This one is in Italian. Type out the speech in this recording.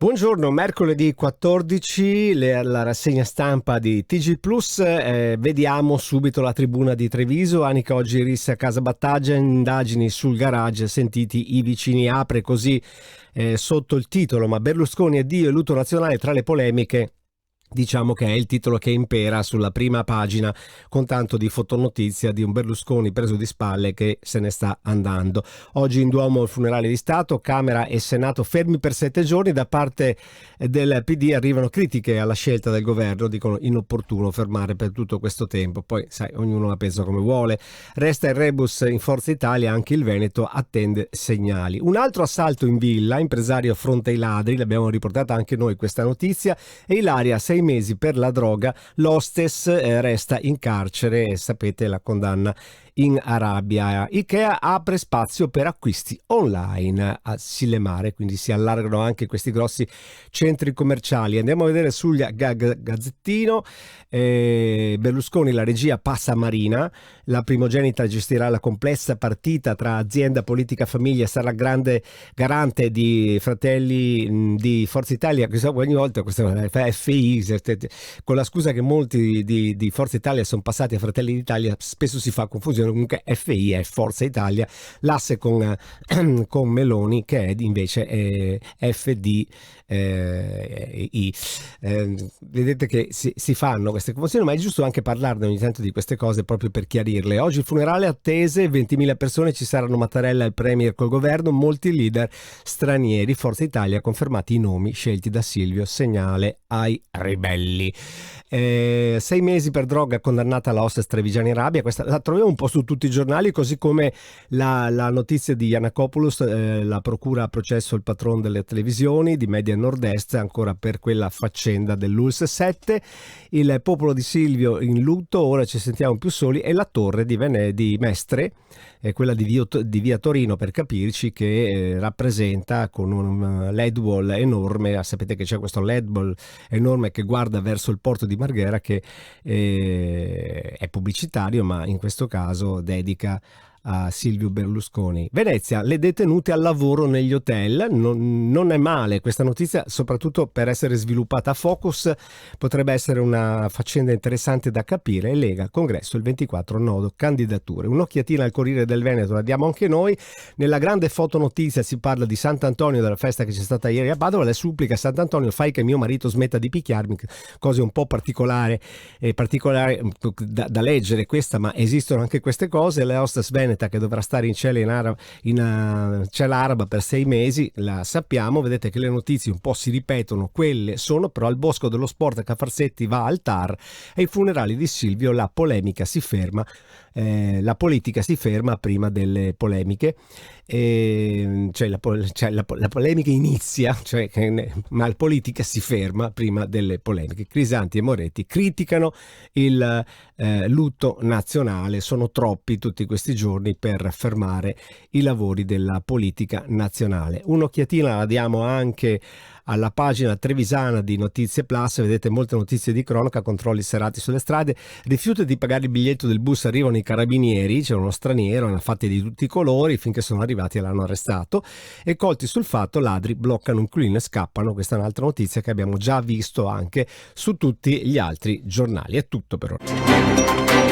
Buongiorno, mercoledì 14, la rassegna stampa di TG Plus. Vediamo subito la tribuna di Treviso. Anica oggi rissa a casa battaglia, indagini sul garage, sentiti i vicini. Apre così sotto il titolo: ma Berlusconi è Dio e lutto nazionale tra le polemiche. Diciamo che è il titolo che impera sulla prima pagina, con tanto di fotonotizia di un Berlusconi preso di spalle che se ne sta andando. Oggi in Duomo il funerale di Stato, Camera e Senato fermi per 7 giorni. Da parte del PD arrivano critiche alla scelta del governo, dicono inopportuno fermare per tutto questo tempo. Poi sai, ognuno la pensa come vuole. Resta il rebus in Forza Italia, anche il Veneto attende segnali. Un altro assalto in villa, impresario fronte ai ladri, l'abbiamo riportata anche noi questa notizia, e Ilaria 6 mesi per la droga, l'hostess resta in carcere e sapete la condanna in Arabia. Ikea apre spazio per acquisti online a Sillemare, quindi si allargano anche questi grossi centri commerciali. Andiamo a vedere sul Gazzettino. Berlusconi, la regia passa a Marina, la primogenita gestirà la complessa partita tra azienda, politica, famiglia, sarà grande garante di Fratelli di Forza Italia. Ogni volta questa FI, con la scusa che molti di Forza Italia sono passati a Fratelli d'Italia, spesso si fa confusione. Comunque FI è Forza Italia, l'asse con Meloni che è invece FDI. Vedete che si fanno queste confusioni, ma è giusto anche parlarne ogni tanto di queste cose proprio per chiarirle. Oggi il funerale attese, 20.000 persone, ci saranno Mattarella e il premier col governo, molti leader stranieri. Forza Italia, confermati i nomi scelti da Silvio, segnale ai ribelli. 6 mesi per droga, condannata la hostess trevigiana in rabbia. Questa la troviamo un po' su tutti i giornali, così come la notizia di Giannakopoulos, la procura ha processo il patron delle televisioni di Media Nord-Est ancora per quella faccenda dell'Uls 7. Il popolo di Silvio in lutto, ora ci sentiamo più soli, e la torre di Mestre, quella di via Torino per capirci, che rappresenta con un LED wall enorme. Sapete che c'è questo LED wall enorme che guarda verso il porto di Marghera, che è pubblicitario, ma in questo caso dedica a Silvio Berlusconi. Venezia, le detenute al lavoro negli hotel. Non è male questa notizia, soprattutto per essere sviluppata a Focus. Potrebbe essere una faccenda interessante da capire. Lega, congresso il 24, nodo candidature. Un'occhiatina al Corriere del Veneto la diamo anche noi. Nella grande fotonotizia si parla di Sant'Antonio, della festa che c'è stata ieri a Padova. Le supplica: Sant'Antonio, fai che mio marito smetta di picchiarmi. Cose un po' particolari da leggere questa, ma esistono anche queste cose. Le hostess veneta che dovrà stare in cella cella araba per 6 mesi, la sappiamo. Vedete che le notizie un po' si ripetono, quelle sono, però al Bosco dello Sport Cafarsetti va al TAR, e ai funerali di Silvio la polemica si ferma, la politica si ferma prima delle polemiche, la polemica inizia, ma la politica si ferma prima delle polemiche. Crisanti e Moretti criticano il lutto nazionale, sono troppi tutti questi giorni per fermare i lavori della politica nazionale. Un'occhiatina la diamo anche alla pagina trevisana di Notizie Plus. Vedete molte notizie di cronaca, controlli serrati sulle strade, rifiuto di pagare il biglietto del bus, arrivano i carabinieri, c'è uno straniero, ne ha fatti di tutti i colori, finché sono arrivati e l'hanno arrestato, e colti sul fatto ladri bloccano un inquilino e scappano. Questa è un'altra notizia che abbiamo già visto anche su tutti gli altri giornali. È tutto per ora.